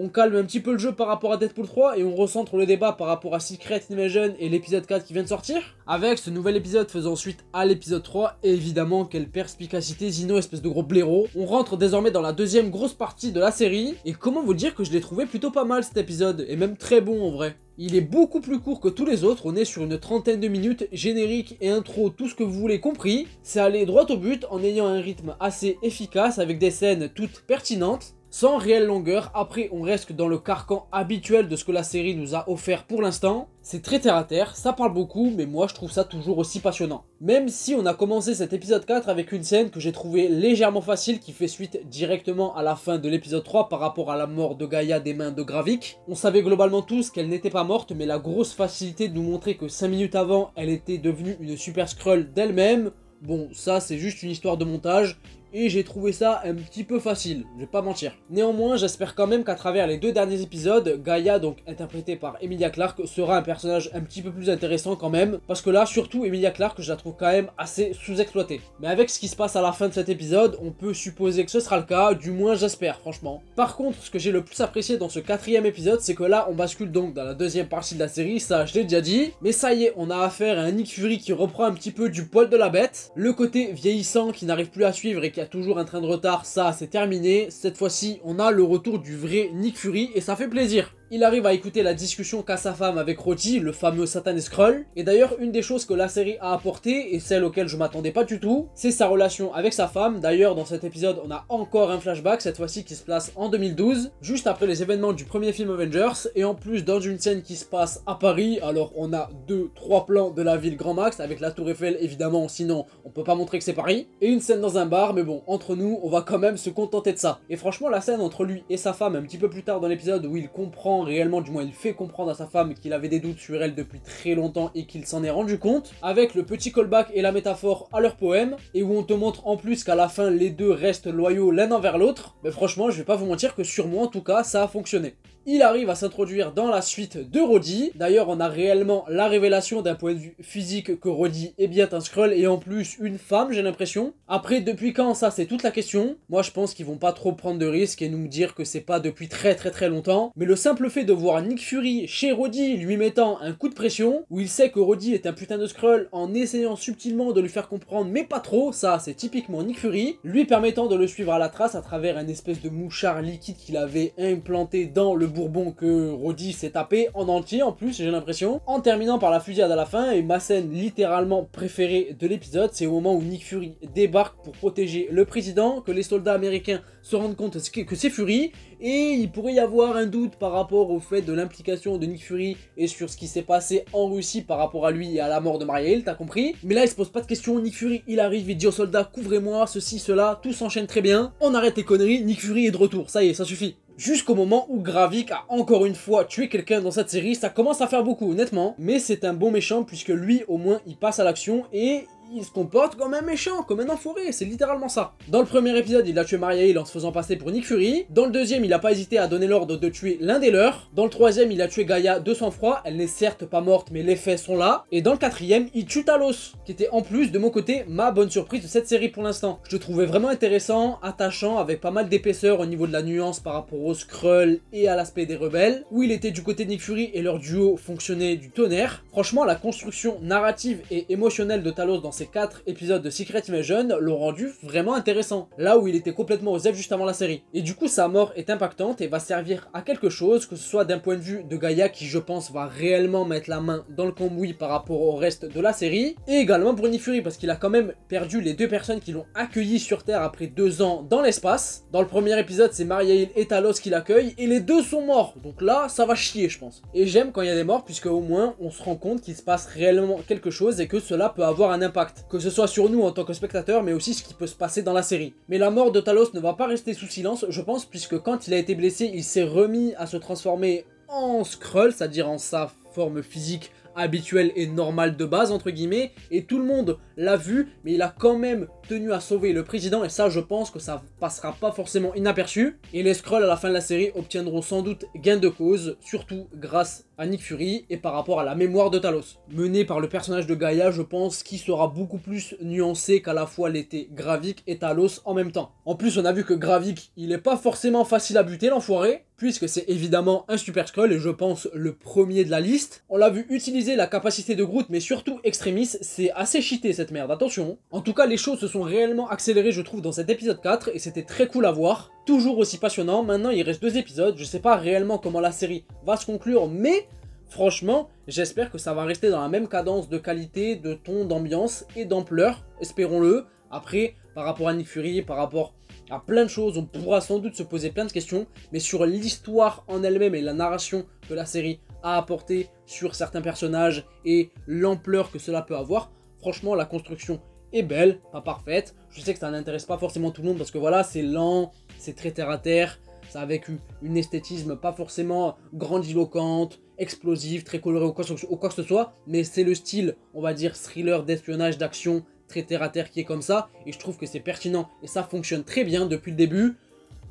on calme un petit peu le jeu par rapport à Deadpool 3 et on recentre le débat par rapport à Secret Invasion et l'épisode 4 qui vient de sortir. Avec ce nouvel épisode faisant suite à l'épisode 3, et évidemment quelle perspicacité Zino, espèce de gros blaireau. On rentre désormais dans la deuxième grosse partie de la série, et comment vous dire que je l'ai trouvé plutôt pas mal cet épisode, et même très bon en vrai. Il est beaucoup plus court que tous les autres, on est sur une trentaine de minutes, générique et intro, tout ce que vous voulez compris. C'est aller droit au but en ayant un rythme assez efficace avec des scènes toutes pertinentes, sans réelle longueur. Après on reste dans le carcan habituel de ce que la série nous a offert pour l'instant. C'est très terre à terre, ça parle beaucoup, mais moi je trouve ça toujours aussi passionnant. Même si on a commencé cet épisode 4 avec une scène que j'ai trouvée légèrement facile qui fait suite directement à la fin de l'épisode 3 par rapport à la mort de Gaïa des mains de Gravik. On savait globalement tous qu'elle n'était pas morte, mais la grosse facilité de nous montrer que 5 minutes avant elle était devenue une super Skrull d'elle-même, bon ça c'est juste une histoire de montage. Et j'ai trouvé ça un petit peu facile, je vais pas mentir. Néanmoins, j'espère quand même qu'à travers les 2 derniers épisodes, Gaïa, donc interprétée par Emilia Clarke, sera un personnage un petit peu plus intéressant quand même. Parce que là, surtout Emilia Clarke, je la trouve quand même assez sous-exploitée. Mais avec ce qui se passe à la fin de cet épisode, on peut supposer que ce sera le cas, du moins j'espère, franchement. Par contre, ce que j'ai le plus apprécié dans ce 4e épisode, c'est que là, on bascule donc dans la deuxième partie de la série, ça je l'ai déjà dit. Mais ça y est, on a affaire à un Nick Fury qui reprend un petit peu du poil de la bête. Le côté vieillissant qui n'arrive plus à suivre et qui a toujours un train de retard, ça c'est terminé. Cette fois-ci, on a le retour du vrai Nick Fury et ça fait plaisir. Il arrive à écouter la discussion qu'a sa femme avec Rhodey, le fameux Satan et Skrull. Et d'ailleurs, une des choses que la série a apporté, et celle auquel je m'attendais pas du tout, c'est sa relation avec sa femme. D'ailleurs, dans cet épisode, on a encore un flashback, cette fois-ci qui se place en 2012, juste après les événements du premier film Avengers, et en plus dans une scène qui se passe à Paris. Alors on a 2-3 plans de la ville grand max, avec la tour Eiffel évidemment, sinon on peut pas montrer que c'est Paris, et une scène dans un bar, mais bon, entre nous, on va quand même se contenter de ça. Et franchement, la scène entre lui et sa femme, un petit peu plus tard dans l'épisode, où il comprend réellement, du moins il fait comprendre à sa femme qu'il avait des doutes sur elle depuis très longtemps et qu'il s'en est rendu compte, avec le petit callback et la métaphore à leur poème, et où on te montre en plus qu'à la fin les deux restent loyaux l'un envers l'autre. Mais franchement, je vais pas vous mentir que sur moi en tout cas, ça a fonctionné. Il arrive à s'introduire dans la suite de Rhodey. D'ailleurs, on a réellement la révélation d'un point de vue physique que Rhodey est bien un Skrull et en plus une femme, j'ai l'impression. Après, depuis quand ça, c'est toute la question. Moi, je pense qu'ils vont pas trop prendre de risques et nous dire que c'est pas depuis très longtemps. Mais le simple fait de voir Nick Fury chez Rhodey lui mettant un coup de pression, où il sait que Rhodey est un putain de Skrull en essayant subtilement de lui faire comprendre, mais pas trop, ça c'est typiquement Nick Fury, lui permettant de le suivre à la trace à travers un espèce de mouchard liquide qu'il avait implanté dans le bourbon que Rhodey s'est tapé en entier en plus, j'ai l'impression, en terminant par la fusillade à la fin. Et ma scène littéralement préférée de l'épisode, c'est au moment où Nick Fury débarque pour protéger le président, que les soldats américains se rendent compte que c'est Fury, et il pourrait y avoir un doute par rapport au fait de l'implication de Nick Fury et sur ce qui s'est passé en Russie par rapport à lui et à la mort de Maria Hill, t'as compris. Mais là il se pose pas de questions, Nick Fury il arrive, il dit aux soldats couvrez-moi, ceci, cela, tout s'enchaîne très bien, on arrête les conneries, Nick Fury est de retour, ça y est, ça suffit. Jusqu'au moment où Gravik a encore une fois tué quelqu'un dans cette série, ça commence à faire beaucoup honnêtement, mais c'est un bon méchant puisque lui au moins il passe à l'action et il se comporte comme un méchant, comme un enfoiré, c'est littéralement ça. Dans le premier épisode, il a tué Maria Hill en se faisant passer pour Nick Fury. Dans le deuxième, il a pas hésité à donner l'ordre de tuer l'un des leurs. Dans le troisième, il a tué Gaïa de sang-froid, elle n'est certes pas morte, mais les faits sont là. Et dans le quatrième, il tue Talos, qui était en plus, de mon côté, ma bonne surprise de cette série pour l'instant. Je le trouvais vraiment intéressant, attachant, avec pas mal d'épaisseur au niveau de la nuance par rapport au Skrull et à l'aspect des rebelles, où il était du côté de Nick Fury et leur duo fonctionnait du tonnerre. Franchement, la construction narrative et émotionnelle de Talos dans ces 4 épisodes de Secret Invasion l'ont rendu vraiment intéressant, là où il était complètement aux F juste avant la série. Et du coup sa mort est impactante et va servir à quelque chose, que ce soit d'un point de vue de Gaïa qui je pense va réellement mettre la main dans le cambouis par rapport au reste de la série, et également pour Nick Fury parce qu'il a quand même perdu les 2 personnes qui l'ont accueilli sur Terre après 2 ans dans l'espace. Dans le premier épisode c'est Maria Hill et Talos qui l'accueillent et les 2 sont morts, donc là ça va chier je pense. Et j'aime quand il y a des morts puisque au moins on se rend compte qu'il se passe réellement quelque chose et que cela peut avoir un impact, que ce soit sur nous en tant que spectateurs mais aussi ce qui peut se passer dans la série. Mais la mort de Talos ne va pas rester sous silence je pense, puisque quand il a été blessé il s'est remis à se transformer en Skrull, c'est-à-dire en sa forme physique habituelle et normale de base entre guillemets, et tout le monde l'a vu, mais il a quand même tenu à sauver le président et ça je pense que ça passera pas forcément inaperçu, et les Skrulls à la fin de la série obtiendront sans doute gain de cause, surtout grâce à Nick Fury et par rapport à la mémoire de Talos. Mené par le personnage de Gaïa, je pense qu'il sera beaucoup plus nuancé qu'à la fois l'était Gravik et Talos en même temps. En plus on a vu que Gravik il est pas forcément facile à buter l'enfoiré, puisque c'est évidemment un Super Skrull et je pense le premier de la liste. On l'a vu utiliser la capacité de Groot, mais surtout Extremis, c'est assez cheaté cette merde, attention. En tout cas, les choses se sont réellement accélérées, je trouve, dans cet épisode 4, et c'était très cool à voir. Toujours aussi passionnant. Maintenant, il reste 2 épisodes, je sais pas réellement comment la série va se conclure, mais franchement, j'espère que ça va rester dans la même cadence de qualité, de ton, d'ambiance et d'ampleur, espérons-le. Après, par rapport à Nick Fury, par rapport à plein de choses, on pourra sans doute se poser plein de questions, mais sur l'histoire en elle-même et la narration que la série a apporté sur certains personnages et l'ampleur que cela peut avoir, franchement, la construction est belle, pas parfaite. Je sais que ça n'intéresse pas forcément tout le monde parce que voilà, c'est lent, c'est très terre à terre, ça avec une esthétisme pas forcément grandiloquente, explosive, très colorée ou quoi que ce soit, mais c'est le style, on va dire, thriller d'espionnage, d'action, très terre à terre qui est comme ça, et je trouve que c'est pertinent et ça fonctionne très bien depuis le début.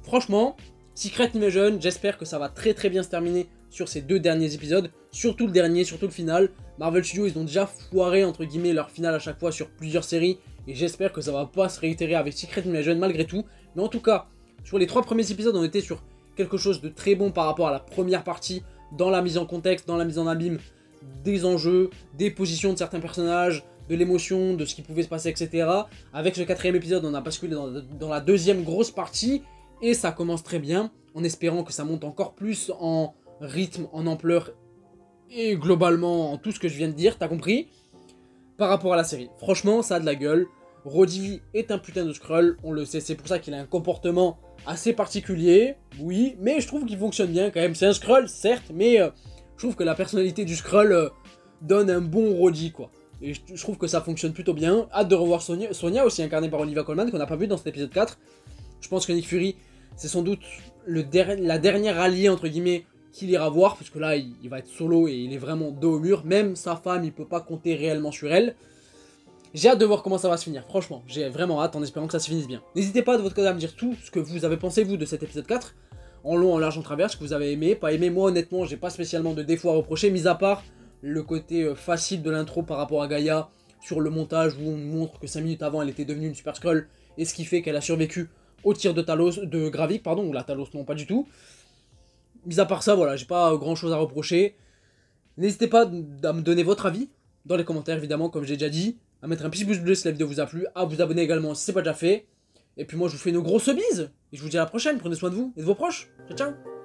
Franchement, Secret Invasion, j'espère que ça va très bien se terminer sur ces 2 derniers épisodes, surtout le dernier, surtout le final. Marvel Studios, ils ont déjà foiré entre guillemets leur finale à chaque fois sur plusieurs séries, et j'espère que ça va pas se réitérer avec Secret Invasion malgré tout. Mais en tout cas, sur les 3 premiers épisodes, on était sur quelque chose de très bon par rapport à la première partie, dans la mise en contexte, dans la mise en abîme des enjeux, des positions de certains personnages, de l'émotion, de ce qui pouvait se passer, etc. Avec ce 4e épisode, on a basculé dans la 2e grosse partie, et ça commence très bien, en espérant que ça monte encore plus en rythme, en ampleur, et globalement en tout ce que je viens de dire, t'as compris, par rapport à la série. Franchement, ça a de la gueule. Roddy est un putain de Skrull, on le sait, c'est pour ça qu'il a un comportement assez particulier, oui, mais je trouve qu'il fonctionne bien quand même. C'est un Skrull, certes, mais je trouve que la personnalité du Skrull donne un bon Roddy, quoi. Et je trouve que ça fonctionne plutôt bien. Hâte de revoir Sonia aussi incarnée par Olivia Colman, qu'on n'a pas vu dans cet épisode 4. Je pense que Nick Fury, c'est sans doute la dernière alliée, entre guillemets, qu'il ira voir, puisque là, il va être solo et il est vraiment dos au mur. Même sa femme, il peut pas compter réellement sur elle. J'ai hâte de voir comment ça va se finir, franchement. J'ai vraiment hâte en espérant que ça se finisse bien. N'hésitez pas de votre côté à me dire tout ce que vous avez pensé, vous, de cet épisode 4. En long, en large, en travers, ce que vous avez aimé, pas aimé. Moi, honnêtement, j'ai pas spécialement de défaut à reprocher, mis à part le côté facile de l'intro par rapport à Gaïa, sur le montage où on nous montre que 5 minutes avant elle était devenue une Super Skrull, et ce qui fait qu'elle a survécu au tir de Gravik, pardon, ou la Talos non pas du tout. Mis à part ça, voilà, j'ai pas grand chose à reprocher. N'hésitez pas à me donner votre avis, dans les commentaires évidemment, comme j'ai déjà dit, à mettre un petit pouce bleu si la vidéo vous a plu, à vous abonner également si c'est pas déjà fait, et puis moi je vous fais une grosse bise, et je vous dis à la prochaine, prenez soin de vous et de vos proches, ciao ciao.